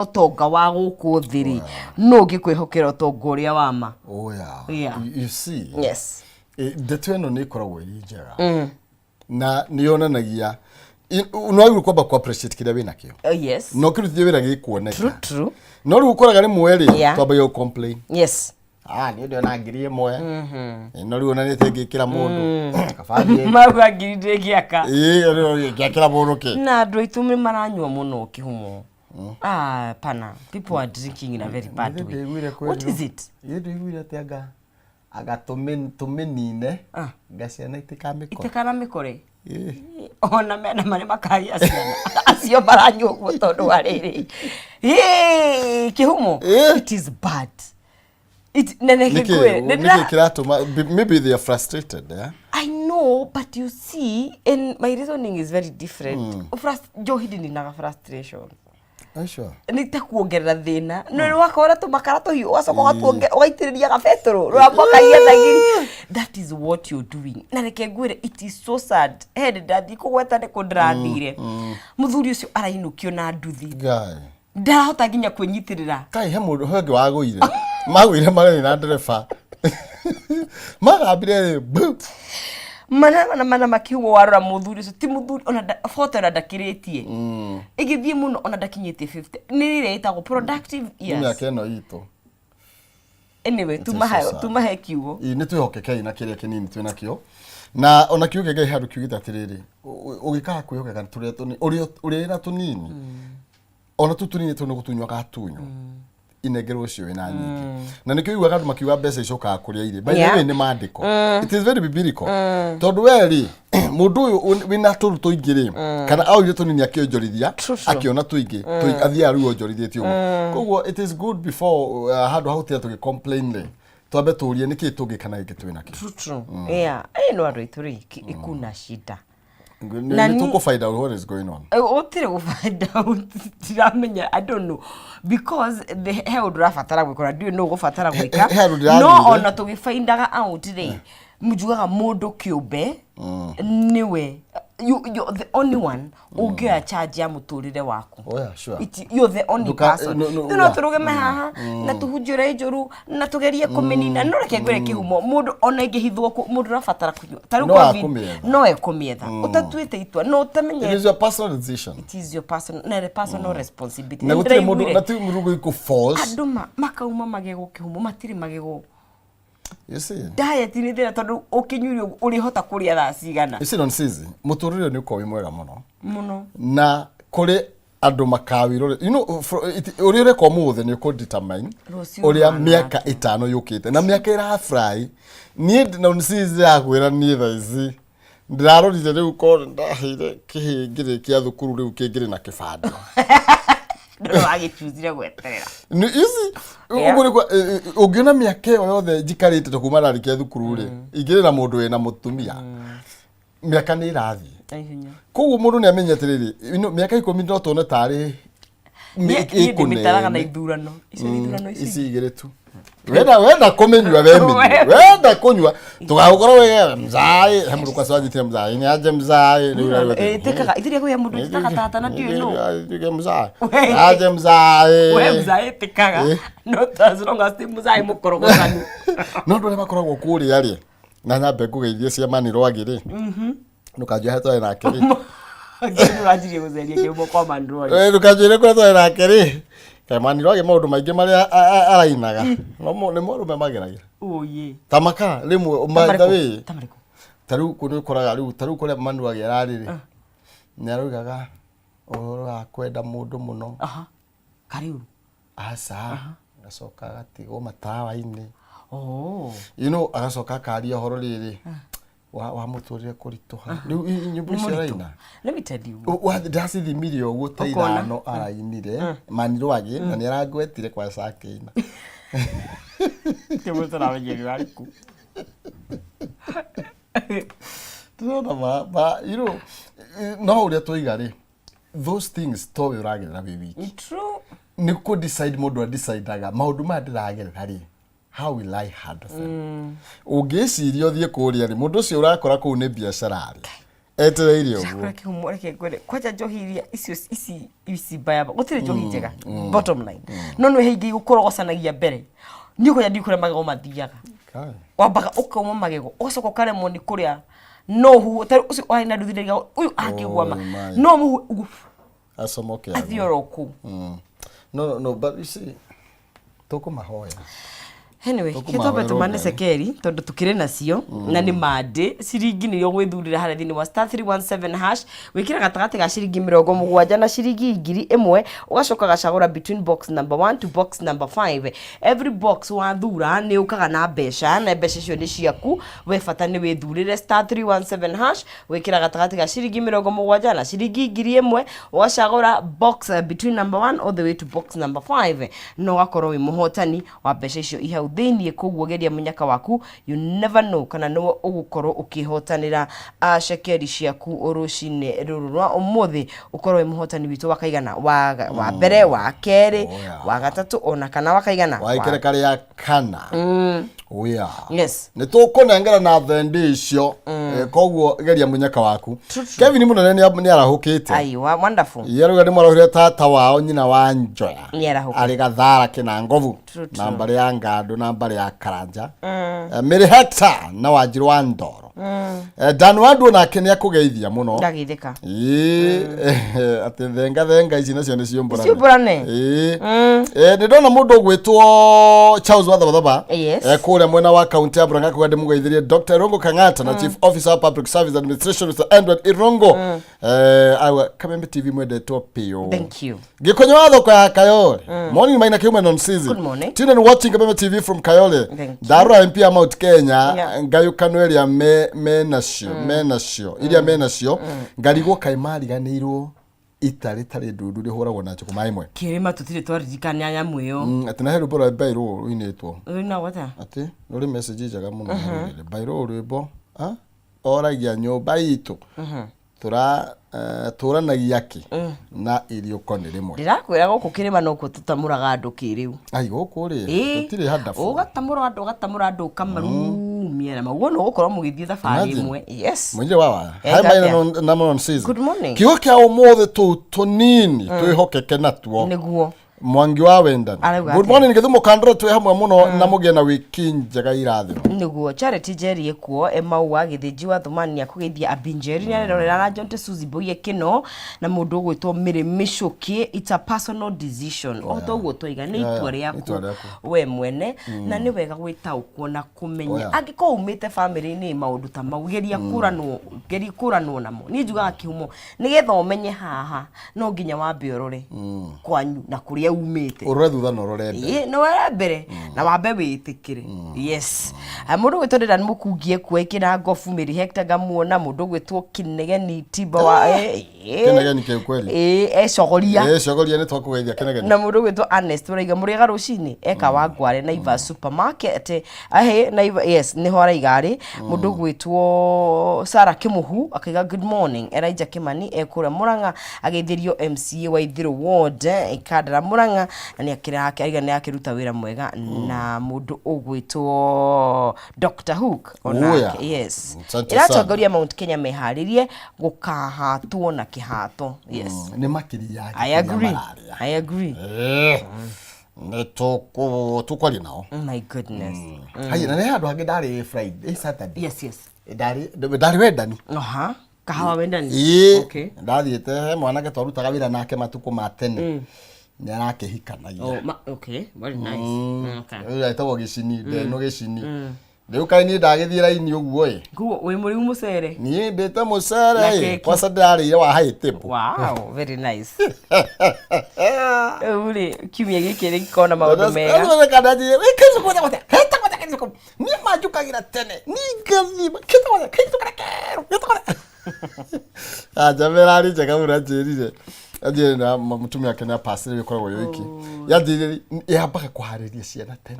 utonga wa guku thiri no ngikwihokera utonga uria wama. Oh yeah. You see. Yes. Ndeto eno ni ikoragwo iri njega. Na niyonanagia unaweza kwamba ku appreciate kile wina kio. Yes. No kiruthie wira gikuoneka. True. No ri ukoraga ni mweri twamba yo complain. Yes. Ni ndio na ngiri imwe. No ri onanite ngikira mundu. Kabandi. Magwa ngiri ngiaka. Ri ngikira mundu ki. Na andu itumi maranywa muno kihumo. Pana. People are drinking in a very bad way. What is it? Yedo igwira tiaga aga tumenine gaciana itikamikore. Itikana mikore. Ona mena mane makai asiana. Asio maranywa gwo tondu wa riri. Kihumo. It is bad. Maybe they are frustrated, yeah? I know, but you see, and my reasoning is very different. Johidi ninaga frustration. Are you sure? Nitakuongerera thina. No wakora tumakara tuhiu wacoka waitiriria ga petro. Rwamboka igetha ngiri. That is what you're doing. Na reke ngwire, it is so sad. Head daddy kugweta ne kundrathire. Muthuri ucio arainukio na nduthi. Guy. Ndahota nginya kwenyitirira. Kai he mundu hengi waguire. Maguire magani na ndereba. Magambire mana makihuo warora muthuri ucio ti muthuri ona photo na ndakiritie. Igithie muno ona ndakinyite 50. Nirire itago productive years. Ni akeno ito. Anyway, tumahe kiugo. Ni twihokeke na kiria kinini twina kio. Na ona kiuge gai handu kiugita atiriri. Ugikara kwihokeka turia tuni uri na tunini. Ona tutunini tuno gutunywa gatunyo. Inegero cio ina nyingi. Na nikio igwa kandu makiuga mbeca icoka kuria ire. By the way ni maandiko. It is very biblical. Tondu weri mundu uyu wina turu tuingire kana au ire tunini akionjorithia akiona tuingi athia ru onjorithitie ugo. Koguo it is good before handu hautia tugi complain le. Twambe turie niki tungikana giki twina ki. True. Yeah. No andu ituri ikuna shida. Nani tuko find out what is going on. Otire go find out tiramenya. I don't know because the hell drafatara gwikora do you know go fatara gwika. No ona tugifindaga out today. Mujugaga mundu kiumbe niwe you're the only one ugia charge ya muturire waku. Oh yeah, sure. You're the only person. No turugeme haha na tuhujure ijuru na tugerie kumenina no reke ngwire kihumo mundu ona ingihithwo mundu rafatara kunywa taru kwa no ekumietha utatuite itwa no utamenye. It is your personal decision. It is your personal responsibility. Na gutire mundu murugo iko false. Anduma makauma magego kihumo matiri magego. You see? Diet ni thira tondu ukinyurio uri hota kuria thaa cigana. You see non sizi muturire ni uko mwega muno. Na kuri andu makawiro you know urire ko muthe ni uko determine uria miaka 5 yukite na miaka ira fry ni non sizi agwira ni thaici ndirarorire riu ko ndahire kihingire kia thukuru riu kingire na kibanda. Ndo agituzire gweterera. Ni easy. Ugure kwa ugiona miaka yothe jikarite tukuma rarikia thukuru ri. Igire na mundu wena mutumia. Miaka ni irathi. Aihinya. Koguo mundu ni amenya tiriri. Miaka 10 ndo tone tari ikune. Mitaraga na ithurano. Icio ithurano ici. Ici igire tu. Wenda kumenywa wemi. Wenda kunywa. Tugagukora we mzai. Hamuru kwa sawaji tira mzai. Ni aje mzai. Tekaga ithiria kuya mundu tikaga tata na ndio no. Tikaga mzai. Aje mzai. We mzai tikaga. Not as long as mzai mukoroganu. No ndo makoragwo kuri ari. Na nyambe kugeithia cia maniro agiri. Nukajua hata na akiri. Ngiru rajirie guzeria kiumo kwa mandro. Nukajua kwa hata na akiri. Kamani roge maundu maingi mari arainaga. No ni moru memageragira. Oye. Tamaka rimwe umanda we. Tamariko. Taru kunu koraga riu taru kore mandu agera riri. Ni arugaga uhoro wa kwenda mundu muno. Kariu. Asa. Gacoka gatigo matawa-ini. Oh. You know agacoka karia horo riri. Wa muturire kurituha. Riu nyumbu ciraina. Let me tell you. Wa dasi thimirio gutaira no arainire. Maniro agi na ni aragwetire kwa sakeina. Temo tara wengine waliku. Tuona ba you know no uria tuigari. Those things to uragera bibi. True. Ni ko decide modu decide aga maundu ma ndiragera hari. How will I handle them? Ugecirio thie kuria ri mundu cio urakora ku ne biashara ri. etereire uguo Chakula kihumo reke ngwere kwaja njohi iria ici baya gutire njohi njega bottom line no no hingi gukorogocanagia mbere ni uko yandi kure magego mathiaga kai wambaga ukauma magego ugacoka karemwo ni kuria no hu ucio aina nduthiraga uyu akigwa no mu asomoke athioroku no but you see toko mahoya anyway kitobe tumane sekeri tondu tukire nacio na ni mande ciringi ni yo gwithurira hara thini wa *317# wikira gatagati ga ciringi 70 na ciringi 1000 ugacoka gacagura between box number 1 to box number 5 every box wa thura ni ukaga na besha na besha cio ni ciaku we bata ni withurire *317# wikira gatagati ga ciringi 70 na ciringi 1000 ugacagura box between number 1 all the way to box number 5 no gakorwo wi muhotani wa besha cio ihau thinie koguo geria munyaka waku you never know kana no ugukorwo ukihotanira shekeri ciaku urucine ruru rwa umuthi ukorwo muhotani witu wakaigana wa mbere wa keri wa gatatu ona kana wakaigana wa ikere kare ya kana oya yes ni tukunengera na thendi icio koguo geria munyaka waku Kevin munene ni arahukite aiwa wonderful yeruga ni marahire tata wao nyina wa njoya ni arahukite ari gathara kina ngovu nambari ya ngado nambari ya karanja Mary Hector na Wanjiru wa Ndoro Dan Wandu na kenia kugeithia muno ndagithika ati thenga ici nacio ni ciomborane ni ndona mundu gwitwo Charles Wathabatha yes kuria mwena wa county ya Murang'a kwa ndimugeithirie Dr. Irongo Kang'ata na Chief Officer of Public Service Administration Mr. Edward Irongo awa Kamembe TV mwendetwo pio thank you gikonyo watho kwa Kayole morning maina kiume non season good morning tune and watching Kamembe TV from Kayole Darua MP ya Mount Kenya ngayukano area menasio iria menasio ngarigwo kaimari ganirwo itari ndundu rihuragwo na chukuma imwe kirima tutire twaririkania nyamu iyo ati na hero bora bairo ruinetwo na wata ati nuri message jaga muno bairo rwimbo oragia nyumba itu turanagia ki na irio koni rimwe ndirakwira guku kirima no kututamuraga andu kiriu ai guku ri tutire hadafu ugatamura andu kamarumia na maguo no gukorwo mugithie thabari imwe yes mwije wawa hai maina na non season good morning kiho kia umothe tunini twihokeke natuo niguo Mwangi wa Wendani good morning Githumo Kandro twe hamwe muno na mugie na wiki njega irathimo niguo Charity Jerry ekuo Emau wa Githiji wa Thumani akugeithia Abinjeri ni arerorera na Jonte Suzy Boye kino na mundu ugwitwo Miri Mishuki it's a personal decision oto uguo toiga ni itua riaku we mwene na ni wega gwitaukwo na kumenya angiko umite family ni maundu ta mau geria kuranwo namo ni njugaga kihumo ni getha umenye haha no nginya wambe urore kwanyu na kuria umite urore thutha no rorende no mbere na wambe witikire yes mundu gwitondera ni mukungie kuekira ngofu Mary Hector gamuona mundu gwitwo Kinegeni Tiba wa Kinegeni ke kweli shogoria ni twakugeithia Kinegeni na mundu gwitwo Honest uraiga muriga rucini eka wa Ngware Naiva supermarket Naiva yes ni hora igari mundu gwitwo Sarah Kimuhu akaiga good morning Elijah Kimani ekura Murang'a ageithirio MCA wa Ithiru ward ikadara Murang'a na ni akira hake aiga ni akiruta wira mwega na mundu ugwitwo Dr. Hook ona yes iratongoria Mount Kenya meharirie gukahatwo na kihato yes ni makiri ya I agree tukwali nao my goodness hai na handu hangi ndari Friday Saturday yes ndari Wendani kahawa Wendani okay ndathiete mwanake twarutaga wira nake matuko matene ni arakehikanagia okay very nice okay itawo gicini ndeno gicini riu kai ni ndagithira ini uguo guo we muri mucere ni ndete mucere kwa sadari wa haitipo wow very nice uri kimye gikire kona maundu mega ndio kadaji wekezo kwa kwa ni majukagira tene ni gazi kitu kana jamera jaga urajirire ajire na mutumi yake na pasire bikoragwo yoiki yathire yambaka kuhariria ciana tene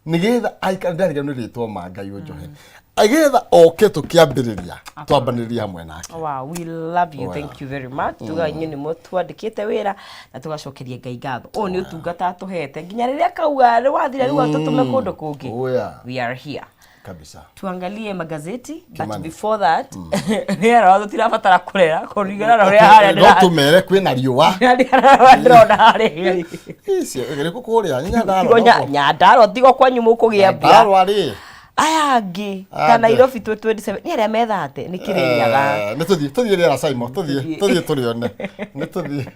nigetha aikandariga no ritwa manga yojohe agetha oke tukiambiriria twambaniria hamwe nake wow we love you thank you very much tuga nyini mutwandikite wira na tugacokeria Ngai ngatho ni utungata tuhete nginya riria kauga wathira riu atutume kundu kungi we are here kabisa. Tuangalie magazeti, but before that nera watu tirabatara kurera kurigana na uria haria ndira tumere kwina riua ndona haria icio gereko kuria nyandaro tigo kwanyu mukugia mbia ndaro ari aya ngi kana Nairobi 27 ni aria methate ni kirinyaga ni tuthie rera Simon tuthie turione ni tuthie.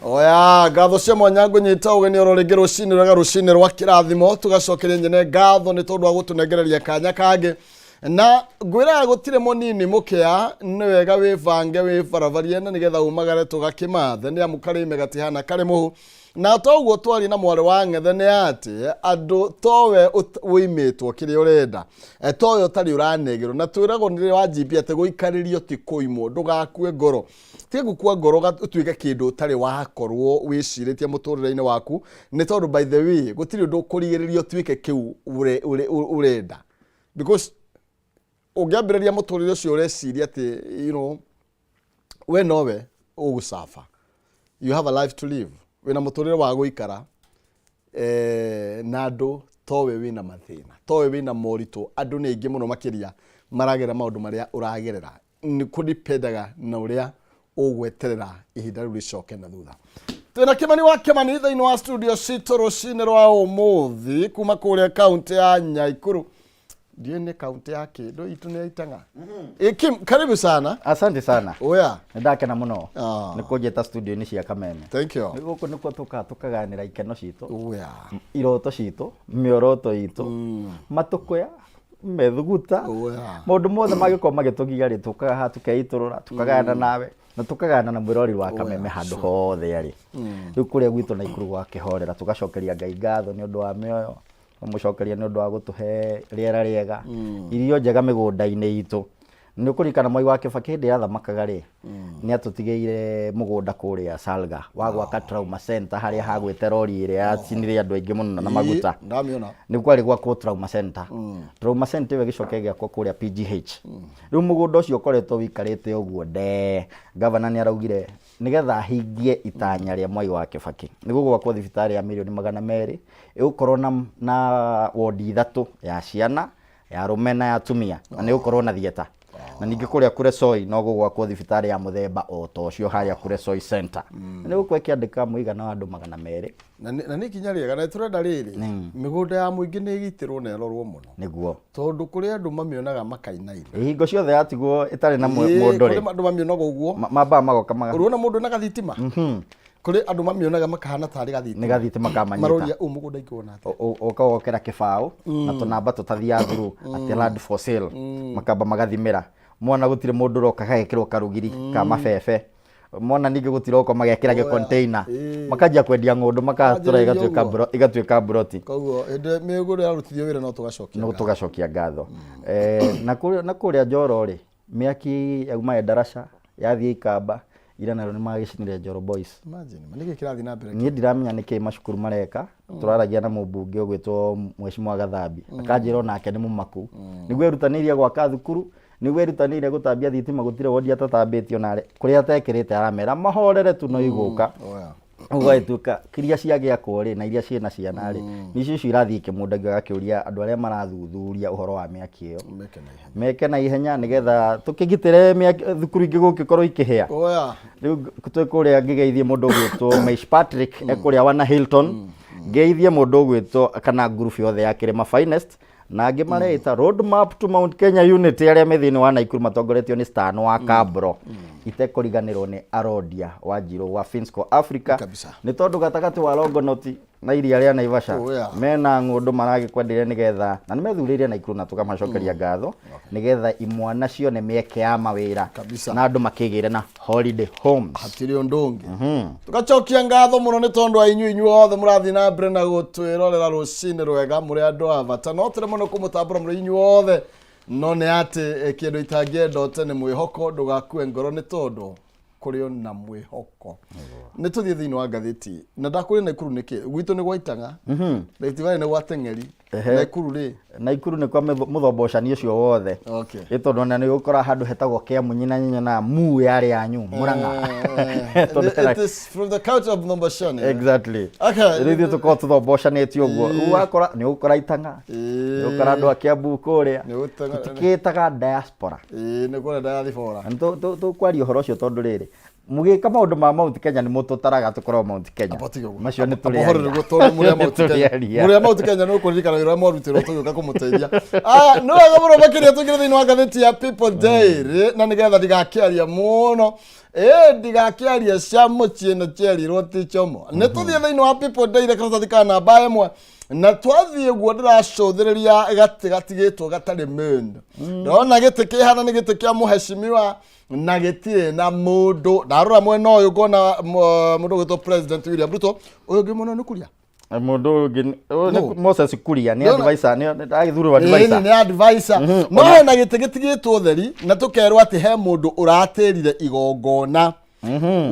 Oya ngatho cia mwanya ngunyita ugeni ororingi rucini rwa kirathimo tugacokeria nyene ngatho ni tondu wa gutunengereria kanya kangi na ngwira gutire munini mukia ni wega wivange wibaravarie na nigetha umagare tugakimathe ni amukarime gatihana kari muhu na toguo twari na mwari wa ng'ethe ni ati andu towe wimitwo kiri urenda toyo tari uranegerwo na twiragwo ni wa GP ate guikaririo ti kuimwo ndugakue ngoro tige gukua ngoro utuike kindu tari wakorwo wiciritie muturire-ini waku ni tondu by the way gutiri undu kurigiririo tuike kiu urenda because ungiambiriria muturire ucio ureciria ati we nowe ugusafa you have a life to live wina muturire wa guikara na andu towe wina mathina towe wina morito andu ni aingi muno makiria maragera maundu maria uragerera ni kudipendaga na uria ugweterera ihinda riu ricoke na thutha Twina Kimani wa Kimani thĩinĩ wa studio citũ rũcinĩ rwa ũmũthĩ kuma kũrĩa kaunti ya Nyaikuru. Ndiye ni kaunti ya Kindu itu ni Aitanga. Kim, karibu sana. Asante sana. Oya. Ndakena muno. Nikujeta studio ni cia Kameme. Thank you. Niguko niko tukaganira ikeno citu. Oya. Iroto citu, mioroto itu. Matukoya methuguta. Oya. Maundu mothe magiko magitugiga ri tukaga tukeiturura tukagana nawe na tukagana na mwirori wa Kameme handu hothe ari. Riu kuria gwitu na ikuru gwa kihorera tugacokeria Ngai ngatho ni undu wa mioyo. Mucokeria ni undu wa gutuhe riera riega irio njega migunda-ini itu ni kurikana Mwai wa Kibaki ndi athamakaga ri ni atutigeire mugunda kuria Salga wa gwaka trauma center haria hagwite rori ire yacinire andu aingi muno na maguta ndamiona ni kwari gwakwo trauma center trauma center we gicoke giakwo kuria PGH riu mugunda ucio ukoretwo wikarite uguo governor ni araugire nigetha hingie itanya ria Mwai wa Kibaki niguo gwakwo thibitari ya milioni 200 igukorwo na wodi 3 ya ciana ya rumena ya tumia na ni gukorwo na thieta na ningi kuria Kuresoi no gugwakwo thibitari ya muthemba o to cio haria Kuresoi center ni gukwe kiandika muigana wa andu 200 na ni kinya riega na turenda riri migunda ya muingi ni gitirwo na erorwo muno niguo tondu kuria andu mamionaga makainaire hingo ciothe yatigwo itari na mundu ri kuria andu mamionaga uguo mamba magoka urona mundu na gathitima kuri andu mamionaga makahana tari gathitima ni gathitima kamanyita maroria umugunda ikona ati ukawokera kibao na tunamba tutathia through ati land for sale makamba magathimira mwana gutire mundu roka gagekirwo karugiri ka mabebe mwana ningi gutire uko magekira container makajia kwendia ngundu makatura igatuika broti koguo ende miguru ya rutithio wira no tugacokia ngatho na kuria Njoro ri miaki yauma darasha yathie ikamba ira naro ni magicinire Njoro boys imagine manike kirathi na mbere ni ndiramenya niki macukuru mareka turaragia na mubunge ugwitwo Mheshimiwa Gathambi akanjira nake ni mumaku niguo erutaniria gwaka thukuru niguo erutaniire gutambia thitima gutire wodi atatambitio nare kuria atekirite aramera mahorere tu no iguka ugaituka kiria ciagia kore na iria ciena ciana ri nicio cirathii kimundagia gakiuria andu aria marathuthuria uhoro wa miaki iyo meke na ihenya nigetha tukigitire thukuru ingi gukikorwo ikihia riu twikuria ngigeithie mundu gwitwo Maish Patrick ekuria wana Hilton ngeithie mundu gwitwo kana group yothe ya Kirima Finest na angi mareita roadmap to Mount Kenya unity aria methini wa Naikuru matongoretio ni Stan wa Kabro itekuriganirwo ni Arodia wa Njiro wa Finsco Africa ni tondu gatagati wa Longonot na iria ria Naivasha mena ngundu maragikwendire nigetha na nimethuririe Naikuru na tukamacokeria ngatho nigetha imwana cio ne mieke ya mawira na andu makigire na holiday homes hatiri undungi tugacokia ngatho muno ni tondu wa inyu othe murathi na mbere na gutwirorera rucini rwega muri andu avata no tere muno kumutambura muri inyu othe no ne ati kindu itangiendote ni mwihoko ndugakue ngoro ni tondu kurio na mwihoko ni tuthie thiini wa ngatheti na ndakuri Naikuru niki gwitu ni gwaitanga Rift ni gwateng'eri Naikuru ri Naikuru ni kwa muthombocanio cio wothe itondu na ni ukora handu hetagwo Kiamu nyina nyinyo na mu yari yanyu Murang'a it is from the county of Mombashani exactly rithi tuko tuthombocanitio uguo wakora ni ukora Itanga ni ukora andu a Kiambu kuria tikitaga diaspora ni kuria diaspora tu kwari uhoro cio tondu riri mugika maundu ma Mount Kenya ni mututaraga tukorwo Mount Kenya macio ni turi ahorere gutora muri Mount Kenya no kuririkana wira morutiro tuyoka kumuteithia no agaboro bakiria tukire thiini wa ngatheti ya People Daily na nigetha ndigakiaria muno ndigakiaria cia mucie na cheri roti chomo ni tuthie thiini wa People Daily karathika namba imwe na twathie guo ndiracothiriria gatigitwo gatari mendo ndona giti kihana ni giti kia muheshimiwa na gitire na mundu ndarora mwena uyu ngona mundu gwitwo President William Ruto uyu ngi muno nukuria mundu ngi Moses Kuria ni advisor ni agithurwa advisor ni advisor no na gitigitwo theri na tukerwa ati he mundu uratirire igongona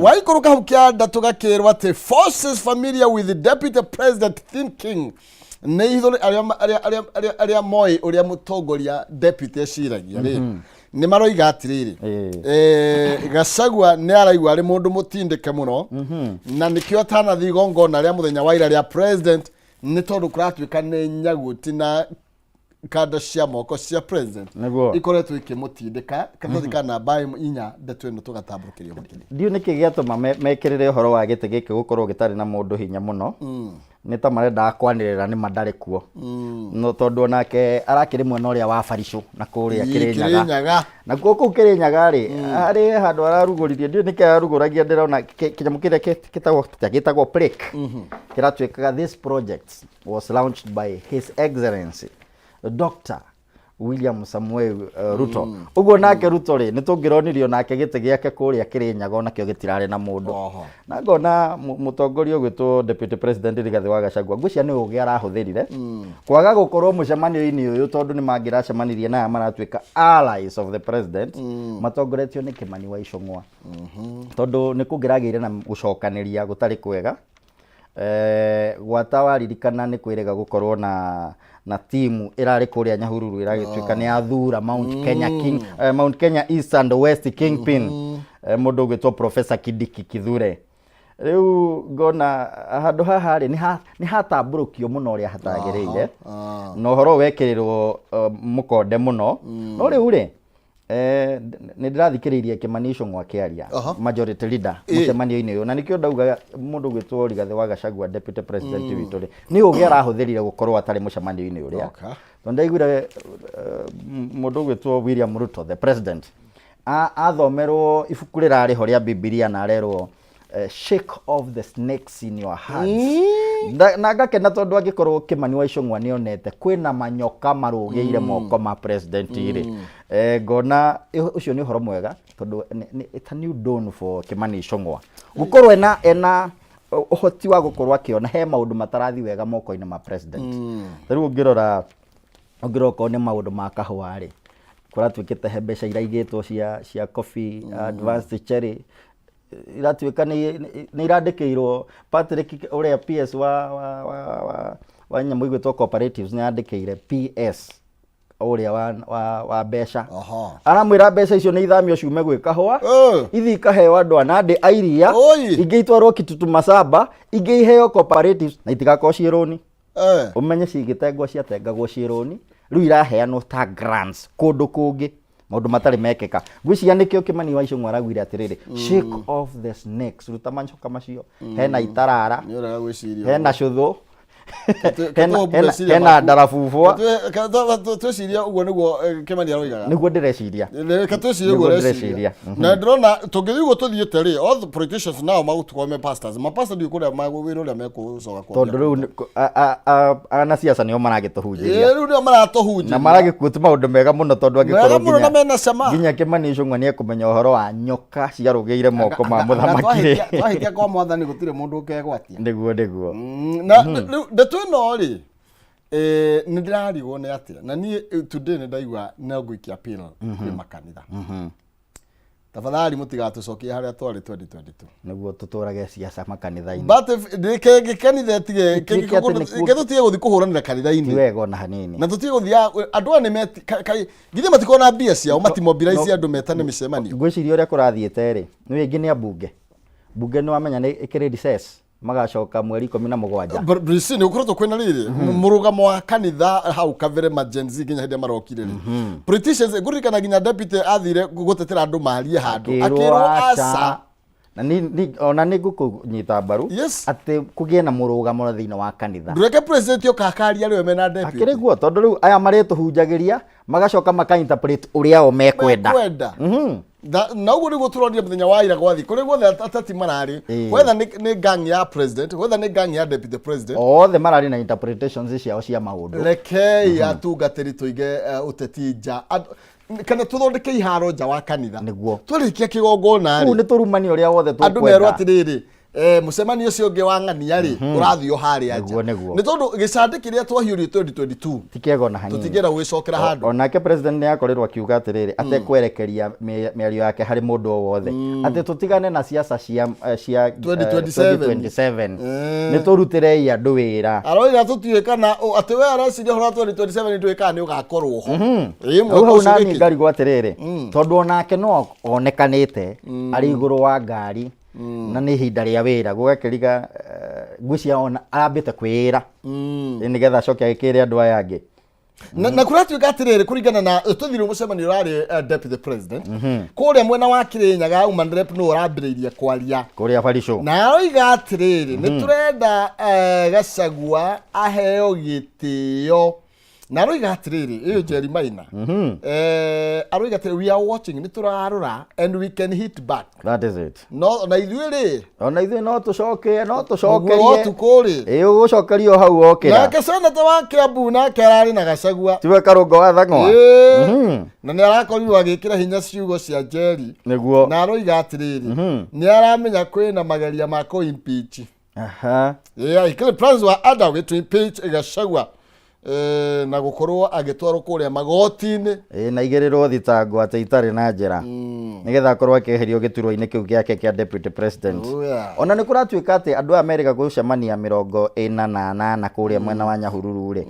Waikuru kahukianda tugakirwa ati forces familiar with the deputy president thinking ne ithori aria moi uria mutongoria deputy ciragia ri ni maroiga atiriri Gachagua ni araigwa ari mundu mutindike muno na nikio tana thigongona ria muthenya wa ira ria president ni tondu kuratuika ni nyaguti na kanda cia moko cia president ikoretwo ikimutindika kathika namba inya ndeto ino tugatambukirio makiri ndio niki giatuma mekirire uhoro wa gite giki gukorwo gitari na mundu hinya muno ni ta marenda kwanirira ni mandari kuo no tondu nake arakiri mwena uria wa Barico na kuria Kirinyaga na kuo Kirinyaga ri ari handu araruguririe ndio niki aruguragia ndirona kinyamu kiria kitagwo break kiratwikaga this project was launched by His Excellency Dr. William Samuel Ruto. Ugo nake Ruto ri nitungironirio nake gite giake kuria Kirinyaga na kio gitirare na mundu. Na ngona mutongoria gwitwo Deputy President Rigathi wa Gachagua ngwiciria ni ugi arahuthirire kwaga gukorwo mucemanio-ini uyu tondu ni mangiracemanirie na maratwika allies of the president matongoretio ni Kimani wa Icung'wa tondu ni kungiragire na gucokaniria gutari kwega gwatawaririkana ni kwirega gukorwo na timu irari kuria Nyahururu iragitwika ni athura Mount Kenya East and West Kingpin mundu gwitwo Professor Kidiki Kithure riu ngona handu haha ri ni hatamburukio muno uria hatagiriire no horo wekirirwo mukonde muno no riu ri ni ndirathikiririe Kimani Icung'wa kiaria majority leader mucemanio-ini uyu na nikio ndauga mundu gwitwo Rigathi wa Gachagua Deputy President witu ri ni ugi arahuthirire gukorwo atari mucemanio-ini uria tondu aiguire mundu gwitwo William Ruto the president athomerwo ibuku rirari ho ria Biblia na arerwo shake off the snakes in your hands na ngakena tondu angikorwo Kimani wa Icung'wa ni onete kwina manyoka marugiire moko ma president iri ngona ucio ni horo mwega tondu it's a new dawn for Kimani Icung'wa gukorwo ena uhoti wa gukorwo akiona he maundu matarathi wega moko-ini ma president riu ngirora ko ni maundu ma kahua ri kuratwikite he mbeca iraigitwo cia coffee advanced cherry iratwika ni irandikiirwo Patrick uria PS wa nyamu igwitwo cooperatives ni yandikiire PS uria wa mbeca aramwira mbeca icio ni ithamio ciume gwi kahua ithi ikaheo andu anandi airia ingi itwarwo Kitutu Masaba ingi iheo cooperatives na itigakoo ciironi umenye cigitengwo ciatengagwo ciironi riu iraheanwo ta grants kundu kungi maundu matari mekeka ngwiciria nikio Kimani wa Icung'wa aragwire atiriri shake off the snakes ruta manyoka macio hena itarara hena cuthu hena ndarabubwa tweciria uguo niguo Kimani aroigaga niguo ndireciria tweciria uguo ndireciria na ndirona tungithiguo tuthiite ri all the politicians now magutukome pastors mapastor ndio kuria magwira uria mekucoka kwa tondu riu ana siasa nio maragituhunjiria riu ndio maratuhunjiria na maragikuti maundu mega muno tondu angikorwo nginya Kimani Icung'wa ni ekumenya uhoro wa nyoka ciarugiire moko ma muthamaki twahitia kwa mwathani gutire mundu ukegwatia niguo na ndeto ino ri ni ndirarigwo ni atia na ni today ni ndaigua no gwikia appeal kwi makanitha tafadhali mutigatucokie haria twari 2022 niguo tuturage siasa makanitha-ini but ndike kanitha tige tutige guthi kuhuranira kanitha-ini wego na hanini na tutige guthia andu ani githe matikona mbia ciao matimobilize andu metane micemanio ngwiciria uria kurathiite ri ni wingi ni bunge ni wamenya ni ikiri recess magacoka mweri 17 Brisi ni ukoretwo kwina riri murugamo wa kanitha hau kavere majenzi ginya hende marokire ri politicians gurikana ginya deputy athire gutetera andu marie handu akiro asa na ona ni gukunyita mbaru ati kugie na murugamo thiini wa kanitha ndureke president yo kakari ari we mena deputy akiri guo tondu riu aya marituhunjagiria magacoka makainterpret uria o mekwenda na uguo niguo turonire muthenya wa ira gwathi kuri guothe atati marari whether ni gang ya president whether ni gang ya deputy president othe marari na interpretations ciao cia maundu rekei atungatiri tuige uteti nja kana tuthondeke iharo nja wa kanitha niguo twarikia kigongona ri ni turumani uria wothe tukwenda andu merwo atiriri mucemanio ucio ungi wa ng'ania ri urathio haria nja ni tondu gicandi kiria twahiurio 2022 tikego na hanini tutigera gwicokera handu onake president ni akorirwo akiuga atiriri atekwerekeria miario yake hari mundu o wothe ati tutigane na siasa cia 2027 ni turutirei andu wira aroira tutiikana ati we areciria hora 2027 ni tuikana ni ugakorwo ho hau nani ngarigwo atiriri tondu onake no onekanite ari iguru wa ngari na ni hinda ria wira gugakiriga ngwiciria ona arambite kwira ni getha acoke agikire andu aya angi na kuratuika atiriri kurigana na tuthire mucemanio rari deputy president kuria mwena wa Kirinyaga umanrep no urambiriirie kwaria kuria Farisho na oiga atiriri ni turenda Gachagua aheo gitio na roiga atiriri iyo Jerry Maina aroiga atiriri we are watching ni turarora and we can hit back. That is it. No na ithuiri no tucokerie tukuri ugucokerio hau okira na kesana tawa Kiambu na kerari na Gachagua tiwe Karungo wa Thang'wa na ni arakorirwo agikira hinya ciugo cia Jerry niguo na roiga atiriri ni aramenya kwina mageria ma ko impeach ikile plans wa ada to impeach Gachagua na gukorwo agitwarwo kuria magoti-ini na igerirwo thitango ate itari na njira nigetha akorwo akeherio giturwo-ini kiu giake kia deputy president. Ona ni kuratuika ati andu a America gucemania 48 kuria mwena wa Nyahururu ri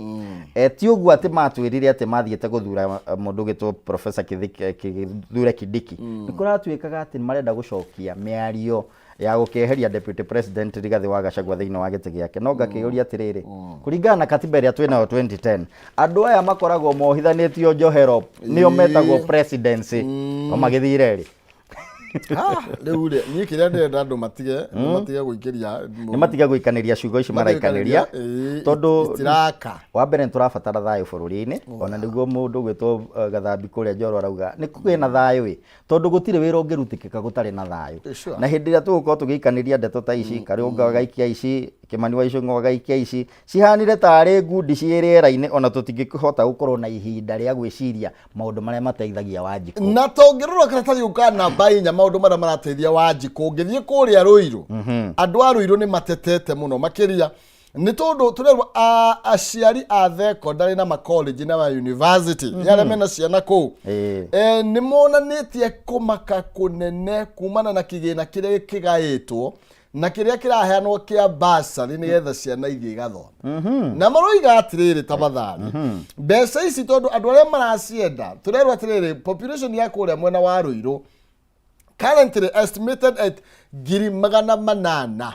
ti uguo ati matwirire ati mathiete guthura mundu gitwo Professor Kithure Kindiki ni kuratuikaga ati marenda gucokia miario ya gukeheria deputy president Rigathi wa Gachagua thiini wa giti giake no ngakiyuria atiriri kuringana na katiba ya 2010 andu aya makoragwo mohithanitio njohero nio metagwo presidency o magithire ri riu ri ni kiria ndenda andu matige guikiria ni matige guikaniria ciugo ici maraikaniria tondu itiraka wa mbere turabatara thayu bururi-ini ona niguo mundu gwitwo Gathambi kuria Njoro arauga ni kwina thayu wi tondu gutire wira ungirutikika gutari na thayu na hindi ria tugukorwo tugiikaniria ndeto ta ici Karungo agaikia ici Kimani wa Icũng'wa agaikia ici cihanire tari ngundi ciiriera-ini ona tutingihota gukorwo na ihinda ria gwiciria maundu maria mateithagia Wanjiku na tongirora karatathi ukana bainya maundu maria marateithia Wanjiku ngithie kuria Ruiru andu a Ruiru ni matetete muno makiria ni tondu turerwa aciari a thekondarĩ na macollege na ma university yale mena ciana kuu ni monanitie kumaka kunene kumana na kigina kiria kigaitwo na kiria kiraheanwo kia bursary nigetha ciana ithie igathoma na maroiga atiriri tabathari mbeca ici tondu andu aria maracienda turerwa atiriri population ya kuria mwena wa Ruiru currently estimated at 800,000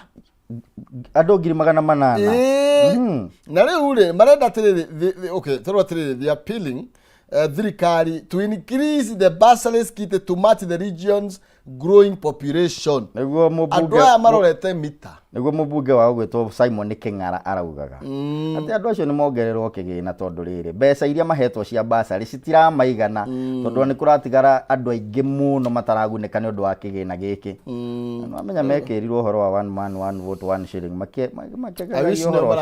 andu 800,000 na riu ri marenda atiriri okay turerwa atiriri they are appealing thirikari to increase the bursaries kit to match the region's growing population. Niguo mubunge andu aya marorete mita niguo mubunge wa gwitwo Simon King'ara araugaga ati andu acio ni mongererwo kigina tondu riri mbeca iria mahetwo cia bursary citiramaigana tondu ni kuratigara andu aingi muno mataraguneka ni undu wa kigina giki no amenya mekirirwo uhoro wa one man one vote one shilling makegeragia uhoro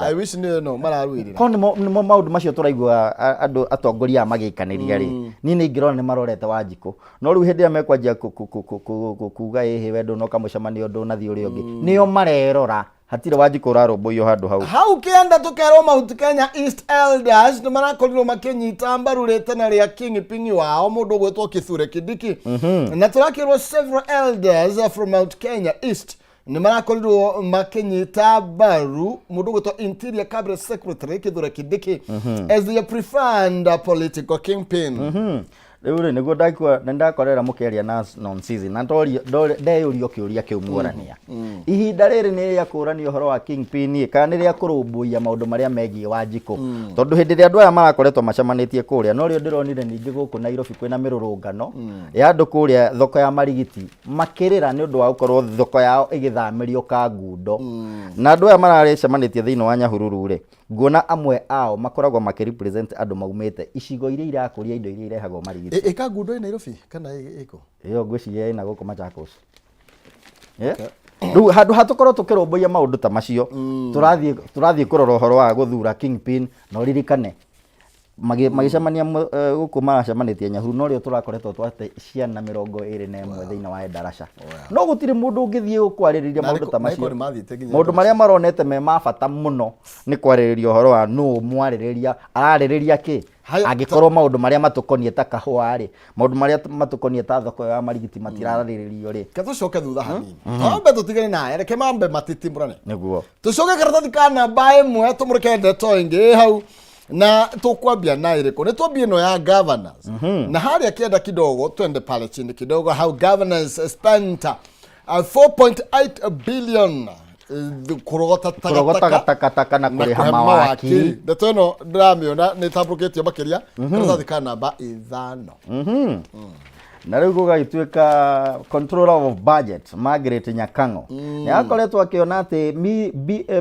I wish no mararuirira ko ni maundu macio turaigua andu atongoria magikaniria ri ni ngirona ni marorete Wanjiku no riu hindi amekwanjia kuga ehe wendo no kamucemanio ndu nathi uri ungi nio marerora hatire Wanjiku urarumbuio handu hau kienda tukerwo Mount Kenya East Elders ni marakorirwo makinyita mbaru ritana ria Kingpin wao mundu gwitwo Kithure Kindiki na turakirwo several elders from Mount Kenya East ni marakorirwo makinyita mbaru mundu gwitwo Interior Cabinet Secretary Kithure Kindiki as the preferred political kingpin. Riu niguo ndakorera mukeria na non-season na ndeyurio kiuria kiu muorania ihinda riri ni ria kurania uhoro wa Kingpin kana ni ria kurumbuia maundu maria megie Wanjiku tondu hindi ria andu aya marakoretwo macamanitie kuria no rio ndironire ningi guku Nairobi kwina mirurungano ya andu kuria thoko ya Marigiti makirira ni undu wa gukorwo thoko yao igithamirio Kangundo na andu aya mararicamanitie thiini wa Nyahururu ri nguona amwe ao makoragwo makirepresent andu maumite icigo iria irakuria indo iria irehagwo Marigiti Kangundo Nairobi kana iko iyo ngwiciria ina guku Machakos riu handu hatukorwo tukirumbuia maundu ta macio turathie kurora uhoro wa guthura Kingpin no ririkane magicemania guku maracemanitie Nyahururu no rio turakoretwo twate ciana 21 thiini wa Endarasha no gutire mundu ungithie gukwariria maundu ta macio maundu maria maronete me mabata muno ni kwaririria uhoro wa no mwaririria araririria ki agikorwo maundu maria matukonie ta kahua ri maundu maria matukonie ta thoko ya Marigiti matirariririo ri tucoke thutha hanini twambe tutigane naye reke mambe matitimurane niguo tucoke karatathi kana mbae mwe tumurike ndeto ingi hau na tukwambia na iriko ni twambie no ya governors na haria kienda kidogo twende pale chini kidogo how governors spent 4.8 billion kurogota takataka na kuriha mawakiri. Ndeto ĩno ndĩramĩona nĩ ĩtambũrũkĩtio makĩria karatathi ka namba 5. Na rĩu gũgagĩtuĩka controller of budget Margaret Nyakango nĩ akoretwo akĩona atĩ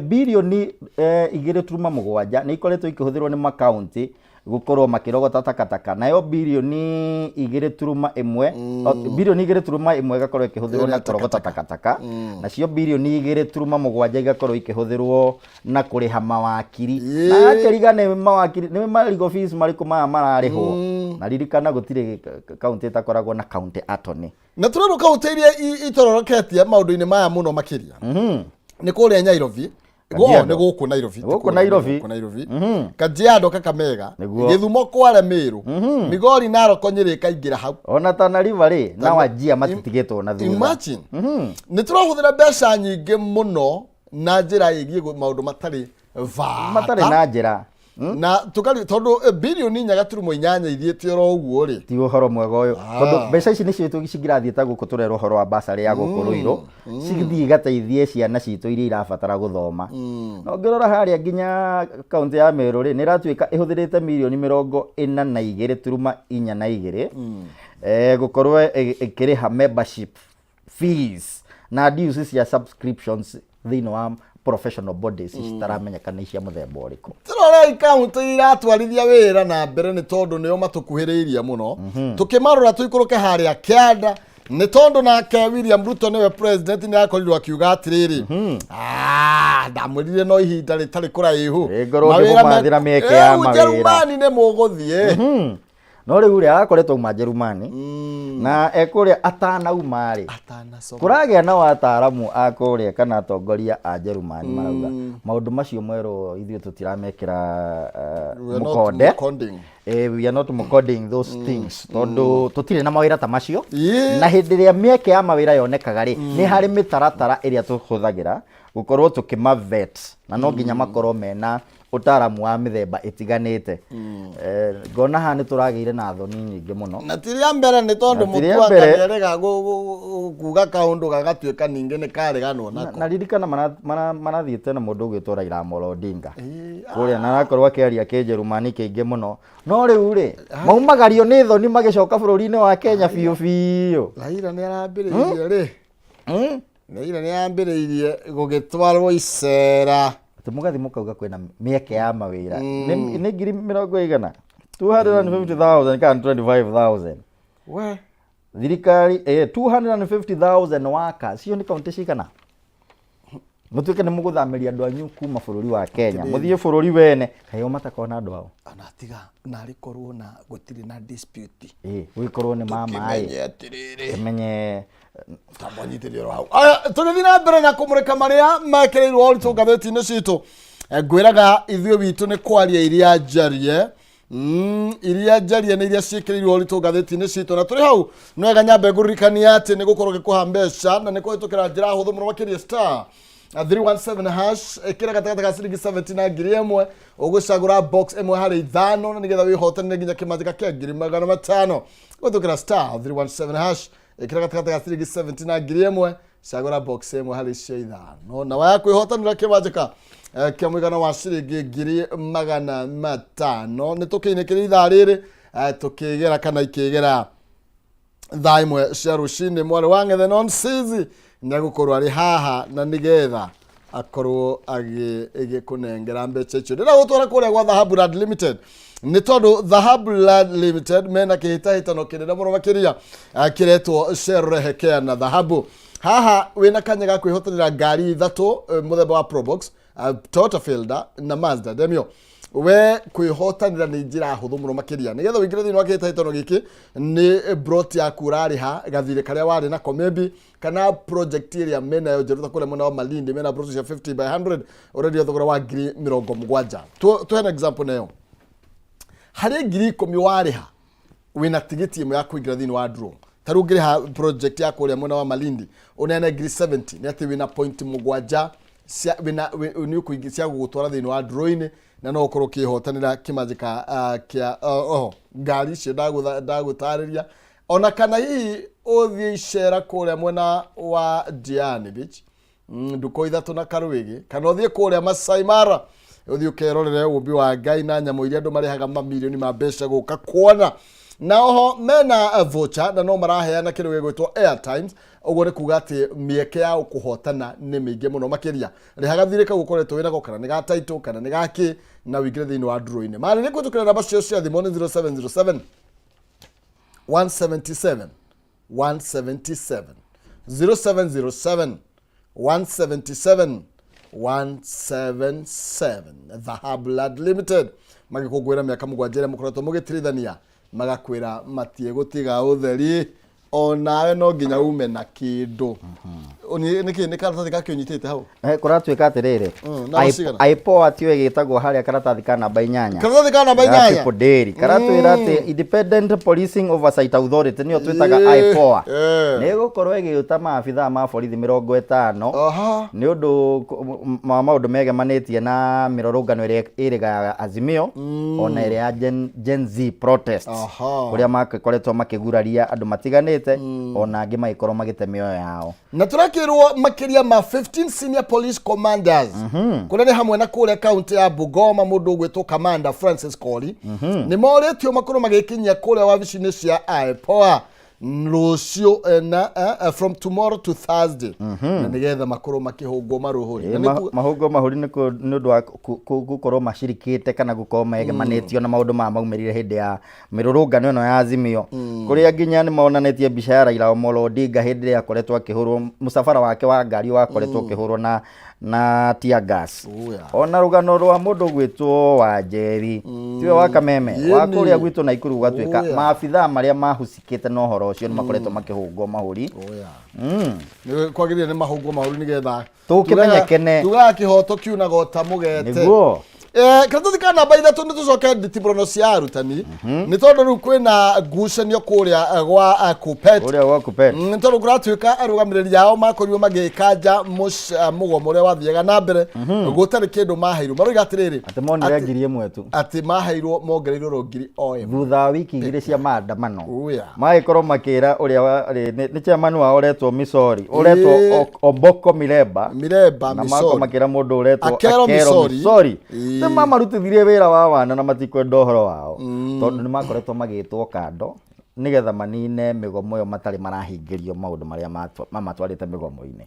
bilioni 2.7 nĩ ikoretwo ikĩhũthĩrwo nĩ makaunti gukorwo makirogota takataka, nayo bilioni 2.1 bilioni 2.1 igakorwo ikihũthĩrwo na kurogota takataka, nacio bilioni 2.7 igakorwo ikihũthĩrwo na kuriha mawakiri. Na akiriga nĩ mawakiri nĩ marigo fees marĩkũ mararĩhwo, na ririkana gũtirĩ kaunti ĩtakoragwo na county attorney. Na tũrarwo kaunti iria itororoketie maũndũ-inĩ maya mũno makĩria nĩ kũrĩa Nairobi. Nĩ gũkũ Nairobi. Kajiado, Kakamega, Gĩthumo, Kwale, Meru, Migori, Narok, Nyeri kaingĩra hau. Ona Tana River rĩ na Wajir matitigĩtwo na thutha. Imagine. Nĩ tũrahũthĩra mbeca nyingĩ mũno na njĩra ĩgiĩ maũndũ matarĩ na njĩra. Na tukari tondu bilioni 4.8 ithiĩte oro ũguo rĩ ti ũhoro mwega ũyũ, tondu mbeca ici nĩcio cingĩrathiĩte gũkũ tũrerwo ũhoro wa basarĩ ya gũkũ Ruiru cigĩthiĩ igateithie ciana citũ iria irabatara gũthoma. Na ũngĩrora harĩa nginya kaunti ya Meru rĩ nĩ ĩratuĩka ĩhũthĩrĩte milioni 42.42 gũkorwo ĩkĩrĩha membership fees na dues cia subscriptions thĩinĩ wa professional bodies citaramenyekana cia mũthemba ũrĩkũ. Tũrore kaunti iratwarithia wĩra na mbere nĩ tondũ nĩo matũkuhĩrĩirie mũno. Tũkĩmarora tũikũrũke harĩa kĩanda nĩ tondũ nake William Ruto nĩwe president nĩ akorirwo akiuga atĩrĩrĩ ndamwĩrire no ihinda rĩtarĩ kũraihu mawĩra mĩeke ya mawĩra Jerumani nĩ mũgũthiĩ. No rĩu rĩ akoretwo uma Jerumani na ekũrĩa atanauma rĩ kũragĩa na wataaramu akũrĩa kana atongoria a Jerumani marauga maũndũ macio mwerũ ithuĩ tũtiramekĩra mũkonde. We are not coding those things tondu tutire na mawira ta macio na hindi ria mieke ya mawira yonekaga ri ni hari mitaratara iria tuhuthagira gukorwo tukimavet na no nginya makorwo mena utaramu wa mithemba itiganite. Ngona ha ni turageire na thoni nyingi muno na tiria mbere ni tondu mutuakarega kuga kaundu gagatuika ningi ni kareganwo nako na ririkana marathiite na mundu ugitwo Raila Amolo Odinga kuria na akorwo akiaria Kijerumani kiingi muno. No riu ri maumagario ni thoni magicoka bururi-ini wa Kenya biu Raila ni arambiriirie ri Raila ni arambiriirie gugitwarwo icera tumugathi mukauga kwina mieke ya mawira ni ngiri 100 250,000 kana 25,000 we thirikari 250,000 waka cio ni kaunti cigana mutuike ni muguthamiria andu anyu kuma bururi wa Kenya muthie bururi wene kayo matakona andu ao anatiga nari korwo na gutiri na dispute wikorwo ni mama kimenye tambonyithirio hau tugithi na mbere na kumurika maria makereirwo uritu ngatheti-ini citu ngwiraga ithuĩ witũ ni kwaria iria njarie iria njarie ni iria ciĩkĩrĩirwo uritu ngatheti-ini citu na turi hau nwega nyambe ngũririkania atĩ ni gukorwo gikuha mbeca na ni kũhĩtũkĩra njĩra hũthũ mũno makĩria star 317 hash ikira gatagatĩ ga ciringi 70 na ngiri ĩmwe ũgũcagũra box ĩmwe harĩ 5 na nigetha wĩhotanĩre nginya kĩmanjĩka kĩa ngiri 500 gũthũkĩra star 317 hash ikira gatagatĩ ga ciringi 70 na ngiri ĩmwe cagũra box ĩmwe harĩ cia 5 na waya kwĩhotanĩra kĩmanjĩka kĩa mũigana wa ciringi ngiri 500 nĩ tũkĩinĩkĩrĩ ithaa rĩrĩ tũkĩgera kana ikĩgera thaa imwe cia rũcinĩ mwarĩ wa Ng'ethe Nonsizi nĩagũkorwo arĩ haha na nigetha akorwo agĩkũnengera mbeca icio ndĩra gũtwara kũrĩa gwa Dhahabu Land Limited nĩ tondũ Dhahabu Land Limited mena kĩhĩtahĩtano kĩnene mũno makĩria kĩretwo Sherehe Care na Dhahabu. Haha wĩna kanya ga kwĩhotanĩra ngari 3 mũthemba wa Probox, Toyota Fielder na Mazda Demio. We kwĩhotanĩra nĩ njĩra hũthũ mũno makĩria nigetha wĩingĩre thĩinĩ wa kĩhĩtahĩtano gĩkĩ nĩ broti yaku ũrarĩha gathirĩ karĩa warĩ nako maybe kana project ĩrĩa mena yo njerũ ta kũrĩa mwena wa Malindi mena broti cia 50 by 100 already thogora wa ngiri 70. Tuhe example nayo harĩ ngiri 10 warĩha wĩna tigiti ĩmwe ya kũingĩra thĩinĩ wa draw. Ta rĩu ngĩrĩha project ya kũrĩa mwena wa Malindi ũneane ngiri 70 nĩ atĩ wĩna point 7 nĩ ũkũingĩ cia gũgũtwara thĩinĩ wa draw-inĩ na no ũkorwo ũkĩhotanĩra kĩmanjĩka kĩa ngari icio ndagũtarĩria ona kana hihi ũthiĩ icera kũrĩa mwena wa Diani Beach nduko ithatu na karwigi kana uthie kuria Masai Mara uthie ukerorere umbi wa Ngai na nyamu iria andu marihaga mamilioni ma mbeca guka kuona na oho mena voucher na no maraheana kindu gigwitwo airtimes uguo ni kuga ati mieke ya ukuhotana ni mingi muno makiria rihaga thirika gukoretwo wina gokana ni ga title kana ni gaki na wingire thiini wa draw-ini mari ni kwitukira namba cio cia thimu ni 0707 177 177 0707 177 177 Dhahab Blood Limited magikugwira miaka mugwanjere mukoretwo mugitirithania magakwira matie gutiga utheri onawe no nginya ume na kindu niki ni karatathi gakionyitite hau kuratwika atiriri aipo atio igitagwo haria karatathi ka namba 8 karatathi ka namba 8 kipoderi karatwira ati Independent Policing Oversight Authority nio twitaga aipo ni gukorwo igiuta maabitha ma borithi 50 ni undu maundu megemanitie na mirorungano iria iriga Azimio ona iria Gen Z protest kuria makoretwo makiguraria andu matiganite ona angi magikorwo magite mioyo yao na turakirwo makiria ma 15 senior police commanders kuria ni hamwe na kuria county ya Bungoma mundu gwitwo Commander Francis Koli ni moretio makorwo magikinyia kuria wabici-ini cia IPOA rucio na from tomorrow to Thursday na nigetha makorwo makihungwo maruhuri mahungwo mahuri ni undu wa gukorwo macirikite kana gukorwo megemanitio na maundu ma maumirire hindi ya mirurungano ino ya Azimio kuria nginya ni monanetie mbica ya Raila Amolo Odinga hindi ya koretwo akihurwo musafara wake wa ngari wakoretwo akihurwo na tear gas ona rugano rwa mundu gwitwo Wanjeri tiwe wa Kameme wa kuria gwitu na Ikuru gatwika maabitha maria mahusikite no horo ucio ni makoretwo makihungwo mahuri ni kwagirire ni mahungwo mahuri nigetha tukimenyekene tugakihoto kiuna gota mugete niguo karatathi ka namba 3 ni tucoke nditibrono cia arutani ni tondu riu kwina ngucanio kuria gwa Kupet uria gwa Kupet ni tondu kuratwika arugamiriri yao makorirwo magikanja mugomo uria wathiaga na mbere gutari kindu mahairwo maroiga atiriri ati monire ngiri imwe tu ati mahairwo mongereirwo ngiri oe thutha wa wiki igiri cia maandamano magikorwo makira uria ni chairman wa uretwo Misori uretwo Omboko Miremba na mako makira mundu uretwo Akero Misori tema marutithirie wira wa wana na matikwenda uhoro wao tondu ni makoretwo magitwo kando nigetha manine migomo yo matari marahingirio maundu maria mamatwarite migomo-ini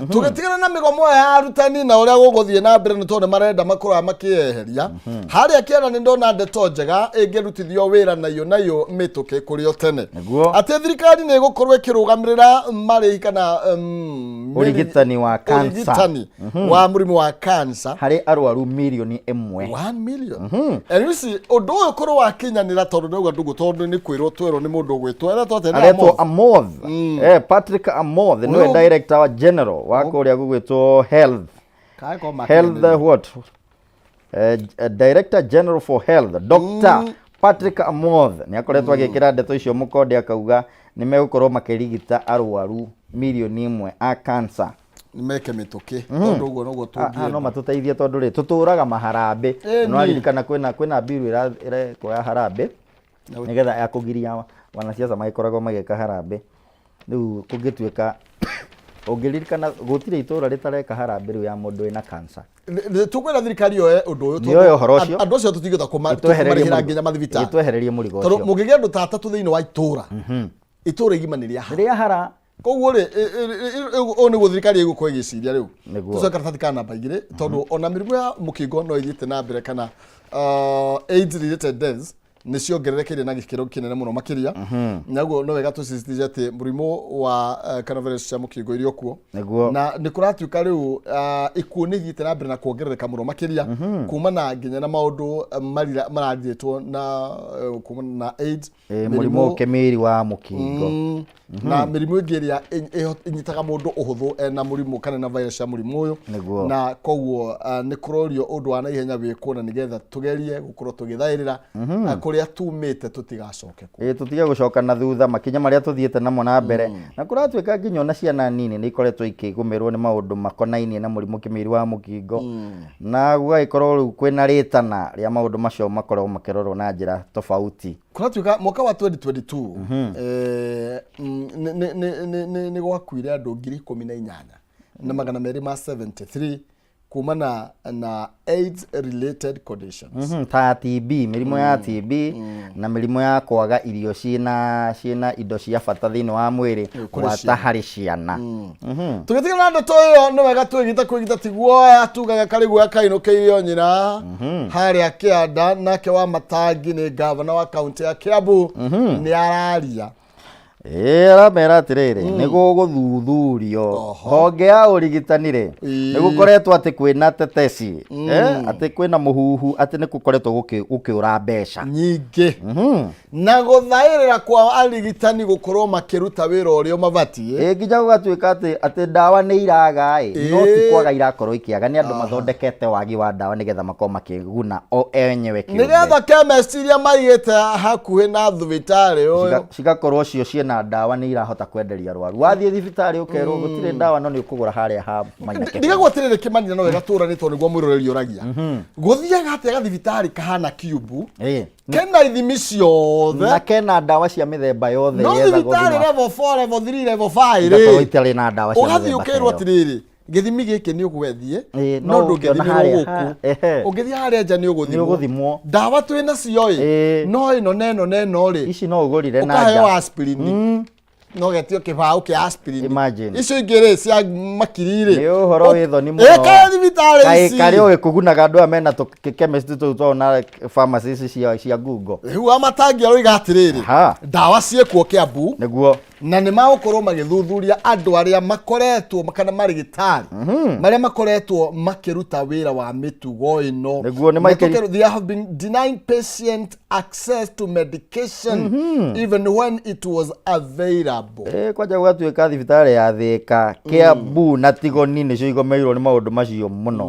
tugitigana na migomo ya arutani na uria guguthie na mbere ni tondu marenda makora makieheria haria kiana ni ndona ndeto njega ingirutithio wira nayo mituke kurio tene ati thirikari ni gukorwo ikirugamirira mari kana urigitani wa cancer wa murimu wa cancer hari arwaru milioni 1 million elisi undu uyu korwo wakinyanira tondu ndauga ndugu tondu ni kwirwo ni mundu gwitwo aretwo Amoth Patrick Amoth niwe director general wa kuria gugwitwo health what director general for health Dr. Patrick Amoth ni akoretwo agikira ndeto icio mukonde akauga ni megukorwo makirigita arwaru milioni 1 a cancer nimeke mituki tondu uguo no gutungia no matuteithie tondu ri tuturaga maharambe no aririkana kwina biru ira kwa harambe nigetha ya kugiria wanasiasa magikoragwo mageka harambe riu kungituika ungiririkana gutire itura ritareka harambe riu ya mundu ina cancer tukwira thirikari yo undu uyu tondu horo ucio andu acio tutigitha kumarihira nginya mathibitari twehererie murigo ucio tondu mugigia andu ta atatu thiini wa itura igimaniria hara koguo ri oni guthirikari igukorwo igiciria riu tucoka karatathi ka namba 2 tondu ona mirimu ya mukingo no ithite na mbere kana AIDS related deaths ni ciongererekeire na gikiro kinene muno makiria naguo no wega tucicitije ati murimu wa coronavirus cia mukingo irio kuo na ni kuratuika riu ikuo ni ithite na mbere na kuongerereka muno makiria kuma na nginya na maundu marathitwo na kuma na AIDS murimu kemiri wa mukingo na mirimu ingi iria inyitaga mundu uhuthu na murimu kana na virus ya murimu uyu na koguo ni kurorio undu wa naihenya wikwo na nigetha tugerie gukorwo tugithairira kuria tumite tutigacoke tutige gucoka na thutha makinya maria tuthiete namo na mbere na kuratuika nginya na ciana nini ni ikoretwo ikigumirwo ni maundu makonainie na murimu kimiri wa mukingo na gugaikorwo riu kwina ritana ria maundu macio makorwo makirorwo na njira tofauti kuratuika mwaka wa 2022 ni gwakuire andu 18,000 na 273 kumana na AIDS related conditions. Ta TB, mirimo ya TB na mirimo ya kwaga irio ciina indo cia bata thiini wa mwiri gwata hari ciana. Tugitika na ndeto iyo no wega kwigita tiguo atugaga karigwa kainukeirio nyina hari akianda nake wa Matangi ni governor wa county ya Kiambu ni araria aramera atiriri nigo guthuthurio honge ya urigitanire nigukoretwo ati kwina tetesi ati kwina muhuhu ati nigukoretwo gukiura mbeca nyingi na guthairira kwa arigitani gukorwo makiruta wira urio mabatie nginya gugatuika ati ndawa ni iraga no ti kwaga irakorwo ikiaga ni andu mathondekete wagi wa ndawa nigetha makorwo makiguna o enyewe kiumbe nigetha chemist iria maigite hakuhi na thibitari uyu cigakorwo cio ciena ndawa ni irahota kwenderia rwaru wathie thibitari ukerwo gutire ndawa no ni ukugura haria ha manyake ndigagwatirire kimanira no wega turanitwo niguo mwiroreri uragia guthiaga atia thibitari kahana kiubu kena ithimi ciothe na kena ndawa cia mithemba yothe no thibitari level 4 level 3 level 5 itari na ndawa cia ugathi ukirwo atiriri githimi giki ni ugwethie no ndungithimwo guku ugithia haria nja ni uguthimwo ndawa twina cio no ino neno ri ici no ugurire na nja ukahe aspirin no getio kibao kia aspirin imagine icio ingire cia makirire ni uhoro withoni muno thibitari ici kari ugikugunaga andu amena to chemist tu tona pharmacy cia Google riu Amatangi aroiga atiriri ndawa ciekuo Kiambu niguo na ni magukorwo magithuthuria andu aria makoretwo kana marigitari maria makoretwo makiruta wira wa mitugo ino niguo ni they have been denying patient access to medication even when it was available. Kwaja gugatuika thibitari ya Thika Kiambu na Tigoni nicio igomeirwo ni maundu macio muno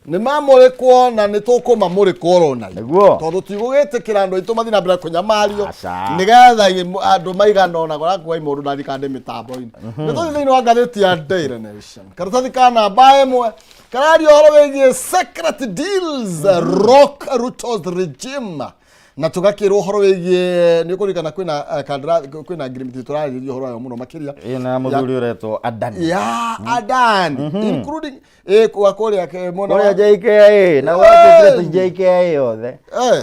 ni mamurikwo na ni tukumamurikwo orona niguo tondu tigugitikira andu aitu mathina mbere kunyamario nigetha andu maigana ona gwa imundu na thikande mitambo-ini nitho thiini wa ngatheti ya Daily Nation karatathi kana baemwe karario horo wigie secret deals rock Ruto's regime na tugakirwo horo wigie ni kurikana kwina agreement turaririo horo ayo muno makiria ina muthuri uretwo Adani Adani including kwa kore yake muno ya JKA na wapi JKA yothe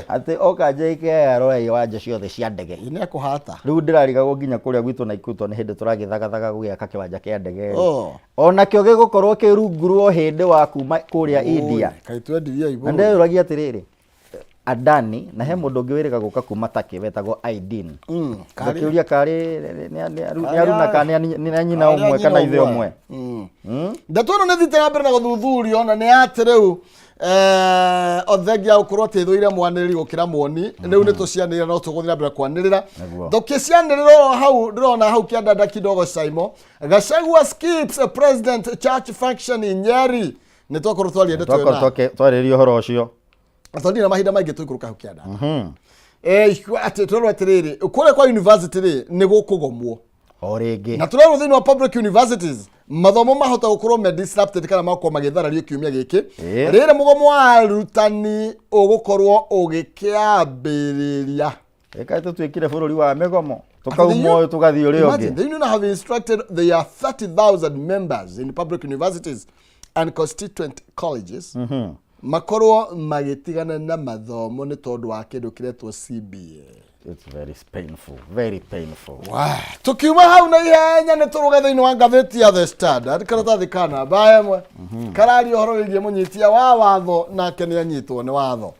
ati oka JKA aroi wanje ciothe cia ndege ine kuhata riu ndirarigago nginya kuria gwitu na ikuto ni hindi turagithagathaga gugiaka kiwanja kia ndege ona kio gigukorwo kirungurwo hindi wa kuma kuria India kai twendiria iguru nde uragia atiriri Adani na he mundu ungi wirika guka kuma Turkey wetagwo Aydin kakiuria kari ni aruna kana ni nyina umwe kana ithe umwe ndatoro ne thitera mbere na guthuthurio na ni atireu othengia ukorwo tithwire mwaniriri gukira muoni riu ni tucianirira no tuguthira mbere kwanirira tukicianirira hau ndirona hau kiandanda kidogo Saimo Gachagua skips a president church function in Nyeri ni twakorwo twariende twaririo horo ucio athondira mahinda maingi tuikuruka hau kianda ati turorwa atiriri kure kwa university ri ni gukugomwo oringi na turorwa thini wa public universities mathomo mahota gukorwo me disrupted kana makwa magitharario kiumia giki rire mugomo wa arutani ugukorwo ugikiambiriria ekaite twikire bururi wa migomo tukaumo tugathi uri ungi they have instructed there are 30,000 members in public universities and constituent colleges makorwo magitigana na mathomo ni tondu wa kindu kiretwo CBA. It's very painful tukiuma hau na ihenya ni turuga thiini wa ngatheti ya The Standard karatathi kana baemwe karari horo wigie munyitia wa watho nake ni anyitwo ni watho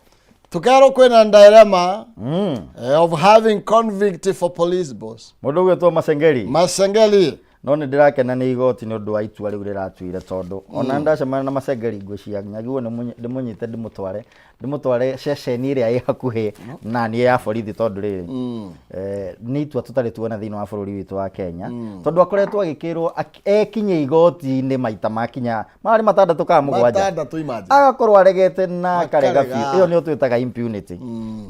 tukero kwina dilemma of having convict for police boss mundu gwetwo Masengeli no ni ndirakena ni igoti ni undu wa itua riu riratuire tondu ona ndacemana na Masengeli ngwiciria nyagiwo ni munyite ndimutware ceceni iria i hakuhi na ni ya borithi tondu riri ni itua tutari tuona thiini wa bururi witu wa Kenya tondu akoretwo agikirwo ekinye igoti ni maita makinya mari matandatu ka mugwanja agakorwo aregete na karega fi iyo ni twitaga impunity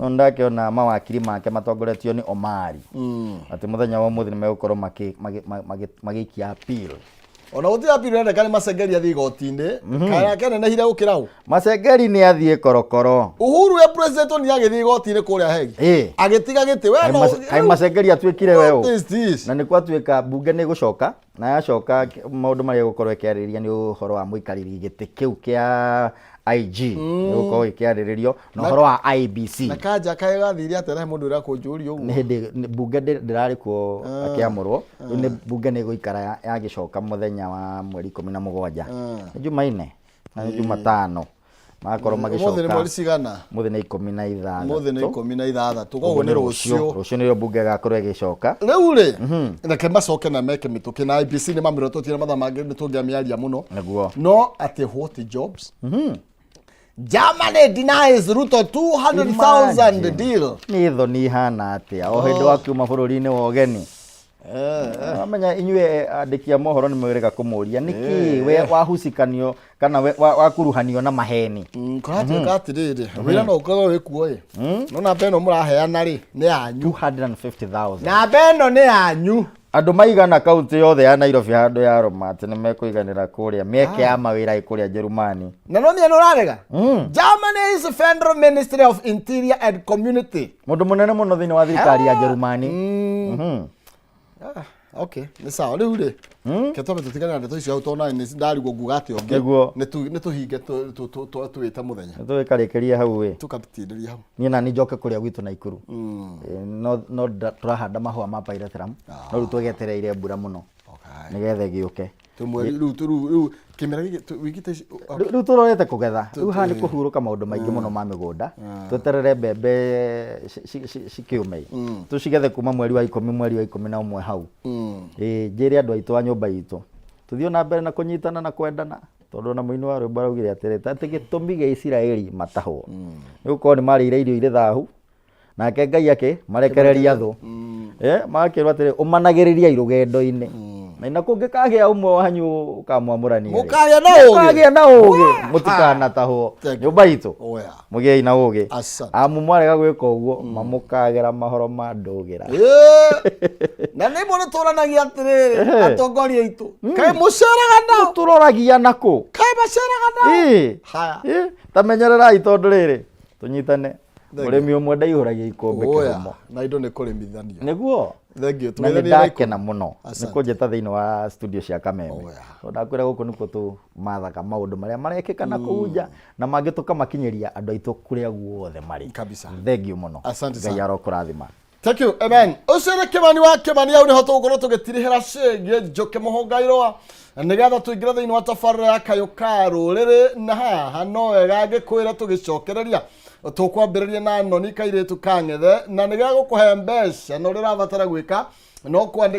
no ndakiona mawakiri make matongoretio ni Omari ati muthenya wa muthini megukorwo magikia appeal ona utia biro ende kale Masengeri athi igoti-ini kana kenene hire gukiraũ Masengeri ni athie korokoro Uhuru ya president ni agithi igoti-ini kuria hegi agitiga giti we no kai Masengeri atwikire weo na ni kwatuika bunge ni gucoka na yacoka maundu maria gukorwo ikiarĩrĩria ni uhoro wa muikarĩri gĩtĩ kĩu kia IG ni gukorwo ikiarĩrĩrio na uhoro wa IBC na kanja kae gathire atera mundu ira kunjũria ũguo ni hindi bunge ndirarĩ kuo akiamũrwo rĩu ni bunge ni guikara yagicoka muthenya wa mweri 17 Jumaine na Jumatano makorwo magicoka muthenya mweri cigana muthenya 16 muthenya 16 koguo ni rucio ni bunge gakorwo igicoka riu ri reke macoke na meke mituki na IBC ni mamirototire matha mangi ni tungiamiaria muno no ati what jobs Germany denies Ruto 200,000 deal ni thoni ihana atia o hindi wa kiuma bururi-ini wa ugeni amenya inyue andikia mohoro ni mwirega kumuria niki we wahucikanio kana wakuruhanio na maheni kuratuika atiriri wira no ukorwo wikuo no na beno muraheana ri ni anyu 250,000 na beno ni anyu andu maigana kaunti yothe ya Nairobi handu ya Romat ni mekuiganira kuria mieke ya mawira ikuria Jerumani na no ni urarega Germany is Federal Ministry of Interior and Community mundu munene muno thini wa thirikari ya Jerumani okay ni sawa riu ri ketome tutigana ndeto icio utona ni ndarigwo ngugate onge ni tuhinge tuwita muthenya tuikarikiria hau we tukatindiria hau ni na ni njoke kuria gwitu Naikuru no turahanda mahua ma pyrethrum no ru twegetereire mbura muno nigethe giuke tumwe riu kimera wigite riu turorete kugetha riu ha ni kuhuruka maundu maingi muno ma migunda tweterere mbembe cikiume tucigethe kuma mweri wa 10 mweri wa 11 hau njiri andu aitu a nyumba itu tuthio na mbere na kunyitana na kwendana tondu na muini wa rwimbo raugire atirite ati gitumi gia Isiraeli matahwo ni gukorwo ni marire irio ire thahu nake Ngai ake marekereria thu makirwa atiri umanagiriria irugendo-ini na ina kungikagia umwe wanyu ukamwamurania mukagia na ugi mutikana taho nyumba itu mugiei na ugi amumwarega gwika uguo mamukagera mahoro ma ndugira na ni mo turanagia atiriri atongoria itu kai muceraga nao turoragia nako kai maceraga nao haya tamenyerera itondu riri tunyitane urimi umwe ndaihuragia ikombe kiromo na indo ni kurimithania niguo thengio twendakena muno ni kunjeta thiini wa studio cia Kameme ndakwira guku niko tu mathaka maundu maria marekika na kuunja na mangituka makinyiria andu aitu kuria guothe mari kabisa thengio muno Ngai arokurathima thank you amen ucere Kimani wa Kimani au ni hoto gukorwo tugitirihira cege Njoke Muhongairwa nigetha tuingira thiini wa tabarĩra ya Kayũka rũrĩrĩ na haha no wega ngikwira tugicokereria tukwambĩrĩria na Noni Kairĩtu Kang'ethe na nigetha gukuhe mbeca no rirabatara gwika no kwandĩka